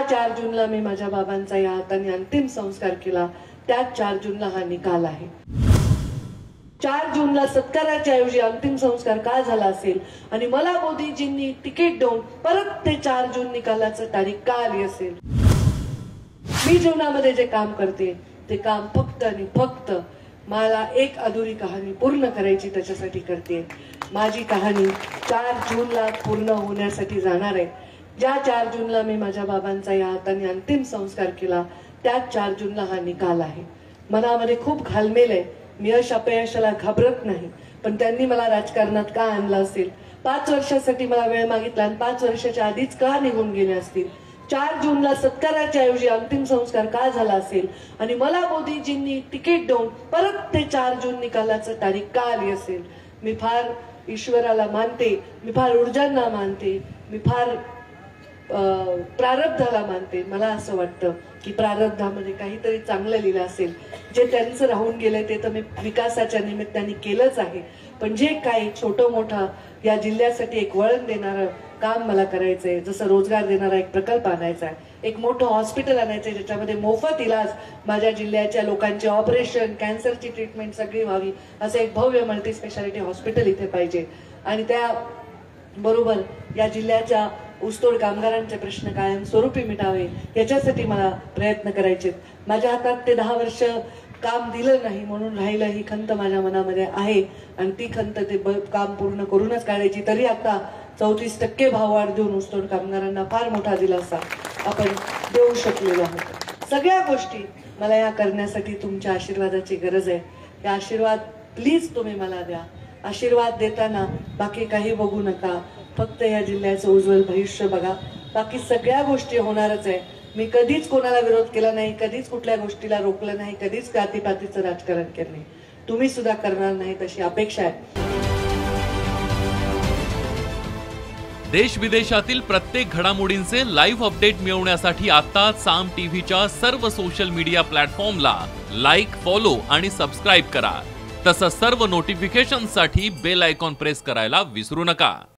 4 जूनला मी माझ्या बाबांचा या हाताने अंतिम संस्कार केला, त्याच 4 जूनला हा निकाल आहे। 4 जूनला सत्काराच्या ऐवजी अंतिम संस्कार का झाला असेल आणि मला मोदीजींनी तिकीट देऊन परत ते 4 जून निकालाचं तारीख का आली असेल। मी जीवनामध्ये जे काम करते ते काम फक्त आणि फक्त मला एक अधुरी कहाणी पूर्ण करायची त्याच्यासाठी करते। माझी कहाणी 4 जूनला पूर्ण होण्यासाठी जाणार आहे। ज्या 4 जूनला मी माझ्या बाबांचा या हाताने अंतिम संस्कार केला, त्याच 4 जूनला हा निकाल आहे। मनामध्ये खूप घालमेल आहे, मी यश अपयशाला घाबरत नाही, पण त्यांनी मला राजकारणात का आणलं असेल, 5 वर्षासाठी मला वेळ मागितला आणि 5 वर्षाच्या आधीच का निघून गेले असतील। 4 जूनला सत्काराच्या ऐवजी अंतिम संस्कार का झाला असेल आणि मला मोदीजींनी तिकीट देऊन परत ते 4 जून निकालाचं तारीख का आली असेल। मी फार ईश्वराला मानते, मी फार ऊर्जांना मानते, मी फार प्रारब्धाला मानते। मला असं वाटतं की प्रारब्धामध्ये काहीतरी चांगलं लिहिलं असेल। जे त्यांचं राहून गेलंय ते तर मी विकासाच्या निमित्ताने केलंच आहे, पण जे काही छोटं मोठं या जिल्ह्यासाठी एक वळण देणारं काम मला करायचंय, जसं रोजगार देणारा एक प्रकल्प आणायचा आहे, एक मोठं हॉस्पिटल आणायचंय ज्याच्यामध्ये मोफत इलाज माझ्या जिल्ह्याच्या लोकांचे ऑपरेशन, कॅन्सरची ट्रीटमेंट सगळी व्हावी, असं एक भव्य मल्टी स्पेशालिटी हॉस्पिटल इथे पाहिजे। आणि त्या बरोबर या जिल्ह्याच्या ऊसतोड कामगारांचे प्रश्न कायमस्वरूपी मिटावे याच्यासाठी मला प्रयत्न करायचे। माझ्या हातात ते 10 वर्ष काम दिलं नाही म्हणून राहिलं, ही खंत माझ्या मनामध्ये आहे आणि ती खंत ते काम पूर्ण करूनच काढायची। तरी आता 34% भाववाढ देऊन ऊसतोड कामगारांना फार मोठा दिलासा आपण देऊ शकलेलो आहोत। सगळ्या गोष्टी मला या करण्यासाठी तुमच्या आशीर्वादाची गरज आहे। हे आशीर्वाद प्लीज तुम्ही मला द्या। आशीर्वाद देताना बाकी काही बघू नका, फक्त या जिल्ह्याचं उज्ज्वल भविष्य बघा। बाकी सगळ्या गोष्टी होणारच आहे। मी कधीच कोणाला विरोध केला नाही, कधीच कुठल्या गोष्टीला रोखलं नाही, कधीच जातीपातीचं राजकारण केलं नाही, तुम्ही सुद्धा करणार नाही तशी अपेक्षा आहे। देश विदेशातील प्रत्येक घडामोडींचे लाईव्ह अपडेट मिळवण्यासाठी आता साम टीव्हीच्या सर्व सोशल मीडिया प्लॅटफॉर्मला लाईक, फॉलो आणि सबस्क्राईब करा। तसंच सर्व नोटिफिकेशनसाठी बेल आयकॉन प्रेस करायला विसरू नका।